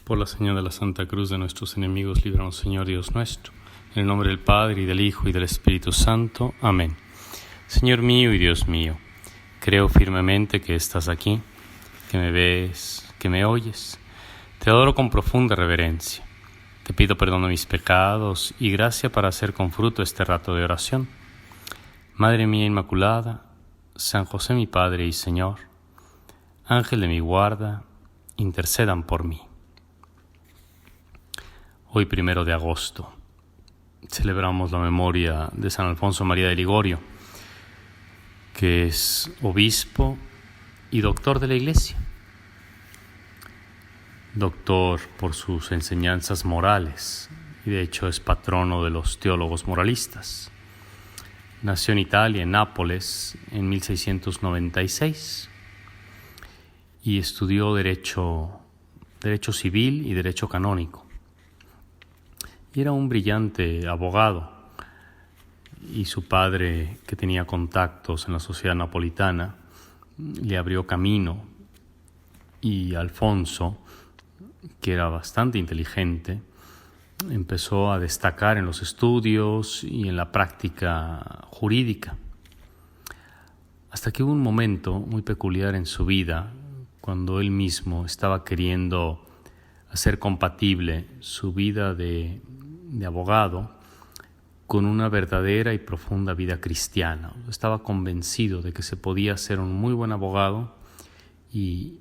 Por la señal de la Santa Cruz de nuestros enemigos, líbranos, Señor Dios nuestro. En el nombre del Padre, y del Hijo, y del Espíritu Santo. Amén. Señor mío y Dios mío, creo firmemente que estás aquí, que me ves, que me oyes. Te adoro con profunda reverencia. Te pido perdón de mis pecados y gracia para hacer con fruto este rato de oración. Madre mía Inmaculada, San José mi Padre y Señor, Ángel de mi guarda, intercedan por mí. Hoy, 1 de agosto, celebramos la memoria de San Alfonso María de Ligorio, que es obispo y doctor de la Iglesia. Doctor por sus enseñanzas morales, y de hecho es patrono de los teólogos moralistas. Nació en Italia, en Nápoles, en 1696, y estudió Derecho Civil y Derecho Canónico. Y era un brillante abogado, y su padre, que tenía contactos en la sociedad napolitana, le abrió camino, y Alfonso, que era bastante inteligente, empezó a destacar en los estudios y en la práctica jurídica. Hasta que hubo un momento muy peculiar en su vida, cuando él mismo estaba queriendo hacer compatible su vida de abogado con una verdadera y profunda vida cristiana. Estaba convencido de que se podía ser un muy buen abogado y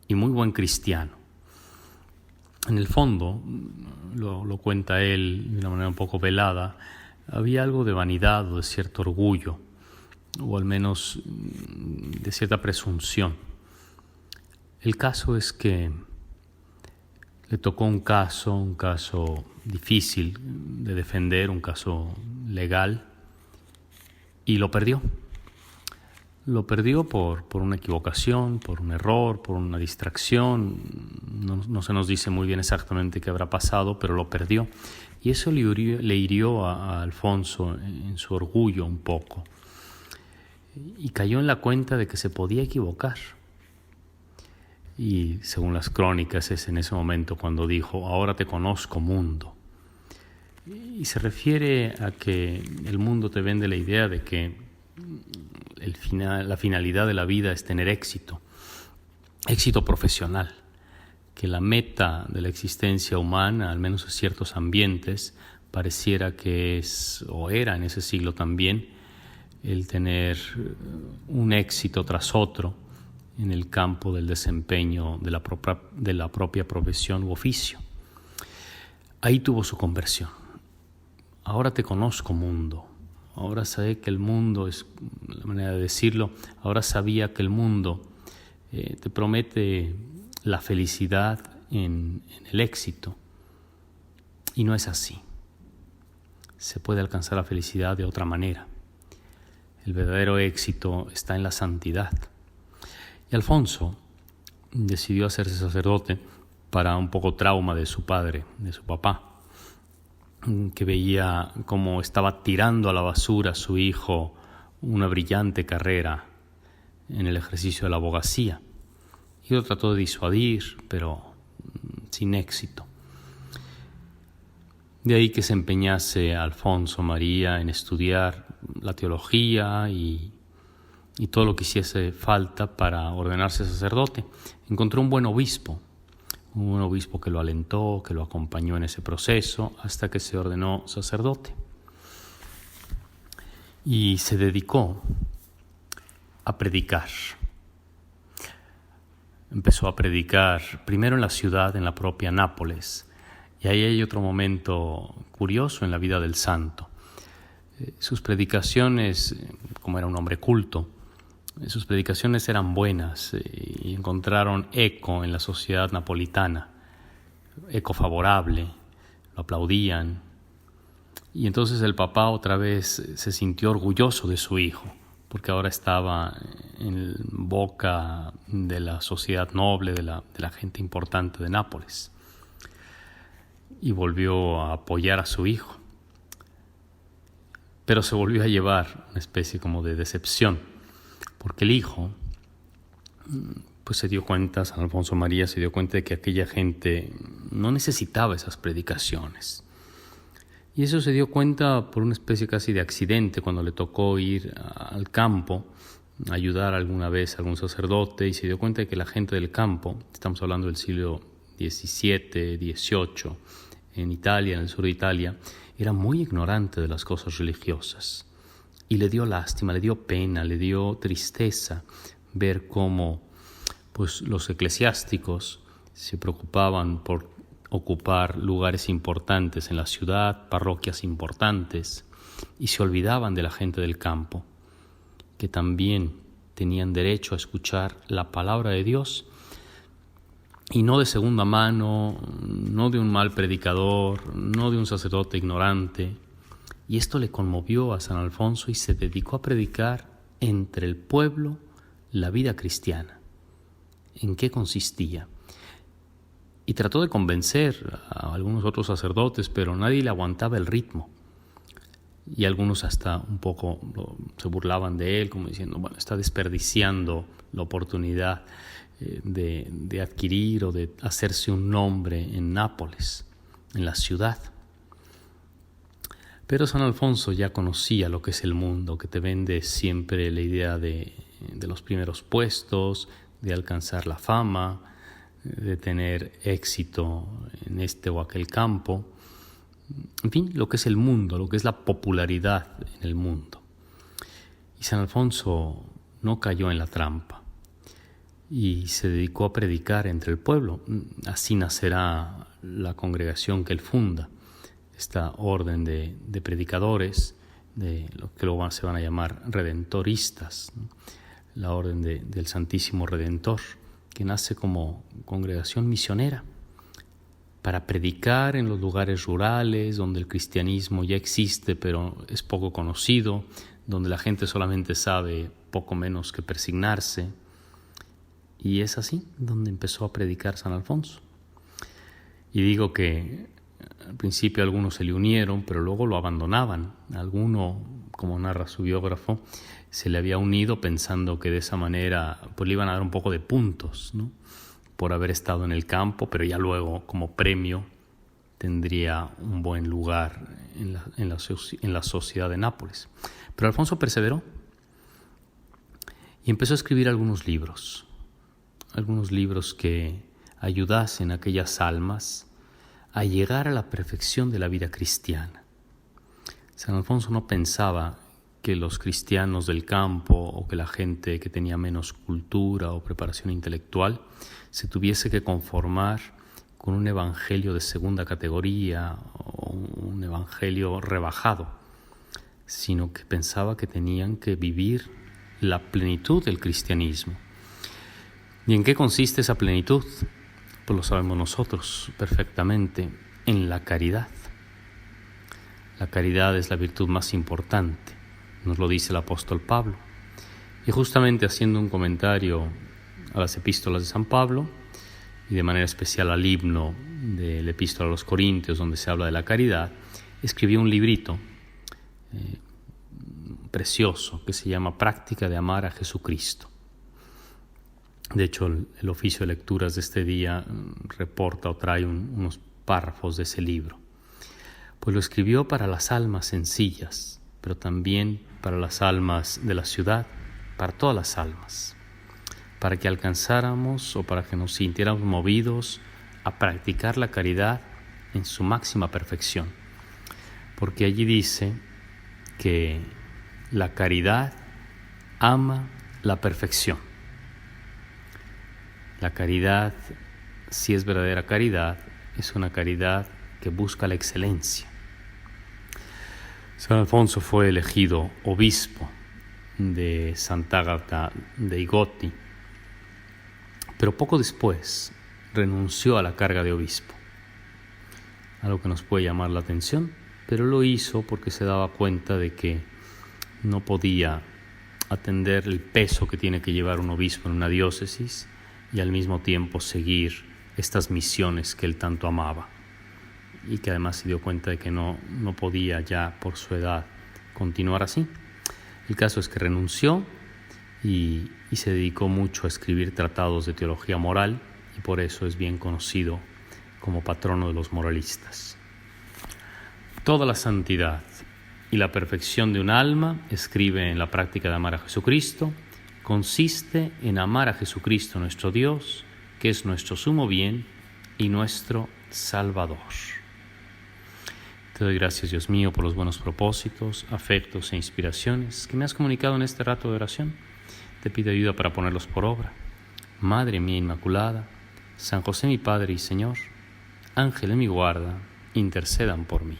muy buen cristiano. En el fondo, lo cuenta él de una manera un poco velada, había algo de vanidad o de cierto orgullo, o al menos de cierta presunción. El caso es que le tocó un caso difícil de defender, un caso legal, y lo perdió. Lo perdió por una equivocación, por un error, por una distracción. No se nos dice muy bien exactamente qué habrá pasado, pero lo perdió. Y eso le hirió a Alfonso en su orgullo un poco. Y cayó en la cuenta de que se podía equivocar. Y según las crónicas es en ese momento cuando dijo: ahora te conozco, mundo. Y se refiere a que el mundo te vende la idea de que la finalidad de la vida es tener éxito profesional, que la meta de la existencia humana, al menos en ciertos ambientes, pareciera que es, o era en ese siglo también, el tener un éxito tras otro en el campo del desempeño de la propia profesión u oficio. Ahí tuvo su conversión. Ahora te conozco, mundo. Ahora sé que el mundo, es la manera de decirlo, ahora sabía que el mundo te promete la felicidad en el éxito. Y no es así. Se puede alcanzar la felicidad de otra manera. El verdadero éxito está en la santidad. Y Alfonso decidió hacerse sacerdote para un poco trauma de su padre, de su papá, que veía cómo estaba tirando a la basura a su hijo una brillante carrera en el ejercicio de la abogacía. Y lo trató de disuadir, pero sin éxito. De ahí que se empeñase Alfonso María en estudiar la teología y todo lo que hiciese falta para ordenarse sacerdote. Encontró un buen obispo que lo alentó, que lo acompañó en ese proceso hasta que se ordenó sacerdote. Y se dedicó a predicar. Empezó a predicar primero en la ciudad, en la propia Nápoles. Y ahí hay otro momento curioso en la vida del santo. Sus predicaciones, como era un hombre culto, sus predicaciones eran buenas y encontraron eco en la sociedad napolitana, eco favorable, lo aplaudían. Y entonces el papá otra vez se sintió orgulloso de su hijo, porque ahora estaba en boca de la sociedad noble, de la gente importante de Nápoles. Y volvió a apoyar a su hijo. Pero se volvió a llevar una especie como de decepción, porque el hijo pues se dio cuenta, San Alfonso María se dio cuenta de que aquella gente no necesitaba esas predicaciones. Y eso se dio cuenta por una especie casi de accidente cuando le tocó ir al campo a ayudar alguna vez a algún sacerdote, y se dio cuenta de que la gente del campo, estamos hablando del siglo XVII, XVIII, en Italia, en el sur de Italia, era muy ignorante de las cosas religiosas. Y le dio lástima, le dio pena, le dio tristeza ver cómo pues, los eclesiásticos se preocupaban por ocupar lugares importantes en la ciudad, parroquias importantes, y se olvidaban de la gente del campo, que también tenían derecho a escuchar la palabra de Dios, y no de segunda mano, no de un mal predicador, no de un sacerdote ignorante. Y esto le conmovió a San Alfonso y se dedicó a predicar entre el pueblo la vida cristiana. ¿En qué consistía? Y trató de convencer a algunos otros sacerdotes, pero nadie le aguantaba el ritmo. Y algunos hasta un poco se burlaban de él, como diciendo, bueno, está desperdiciando la oportunidad de adquirir o de hacerse un nombre en Nápoles, en la ciudad. Pero San Alfonso ya conocía lo que es el mundo, que te vende siempre la idea de los primeros puestos, de alcanzar la fama, de tener éxito en este o aquel campo. En fin, lo que es el mundo, lo que es la popularidad en el mundo. Y San Alfonso no cayó en la trampa y se dedicó a predicar entre el pueblo. Así nacerá la congregación que él funda, esta orden de predicadores, de lo que luego se van a llamar redentoristas, ¿no? La orden del Santísimo Redentor, que nace como congregación misionera para predicar en los lugares rurales donde el cristianismo ya existe pero es poco conocido, donde la gente solamente sabe poco menos que persignarse. Y es así donde empezó a predicar San Alfonso. Y digo que al principio algunos se le unieron, pero luego lo abandonaban. Alguno, como narra su biógrafo, se le había unido pensando que de esa manera pues, le iban a dar un poco de puntos, ¿no? Por haber estado en el campo, pero ya luego como premio tendría un buen lugar en la sociedad de Nápoles. Pero Alfonso perseveró y empezó a escribir algunos libros que ayudasen a aquellas almas a llegar a la perfección de la vida cristiana. San Alfonso no pensaba que los cristianos del campo o que la gente que tenía menos cultura o preparación intelectual se tuviese que conformar con un evangelio de segunda categoría o un evangelio rebajado, sino que pensaba que tenían que vivir la plenitud del cristianismo. ¿Y en qué consiste esa plenitud? Pues lo sabemos nosotros perfectamente, en la caridad. La caridad es la virtud más importante, nos lo dice el apóstol Pablo. Y justamente haciendo un comentario a las epístolas de San Pablo, y de manera especial al himno de la epístola a los Corintios, donde se habla de la caridad, escribió un librito precioso que se llama Práctica de amar a Jesucristo. De hecho, el oficio de lecturas de este día reporta o trae unos párrafos de ese libro. Pues lo escribió para las almas sencillas, pero también para las almas de la ciudad, para todas las almas, para que alcanzáramos o para que nos sintiéramos movidos a practicar la caridad en su máxima perfección. Porque allí dice que la caridad ama la perfección. La caridad, si es verdadera caridad, es una caridad que busca la excelencia. San Alfonso fue elegido obispo de Sant'Agata dei Goti, pero poco después renunció a la carga de obispo, algo que nos puede llamar la atención, pero lo hizo porque se daba cuenta de que no podía atender el peso que tiene que llevar un obispo en una diócesis y al mismo tiempo seguir estas misiones que él tanto amaba, y que además se dio cuenta de que no podía ya por su edad continuar así. El caso es que renunció y se dedicó mucho a escribir tratados de teología moral y por eso es bien conocido como patrono de los moralistas. Toda la santidad y la perfección de un alma, escribe en La práctica de amar a Jesucristo, consiste en amar a Jesucristo nuestro Dios, que es nuestro sumo bien y nuestro Salvador. Te doy gracias, Dios mío, por los buenos propósitos, afectos e inspiraciones que me has comunicado en este rato de oración. Te pido ayuda para ponerlos por obra. Madre mía Inmaculada, San José mi Padre y Señor, Ángel de mi guarda, intercedan por mí.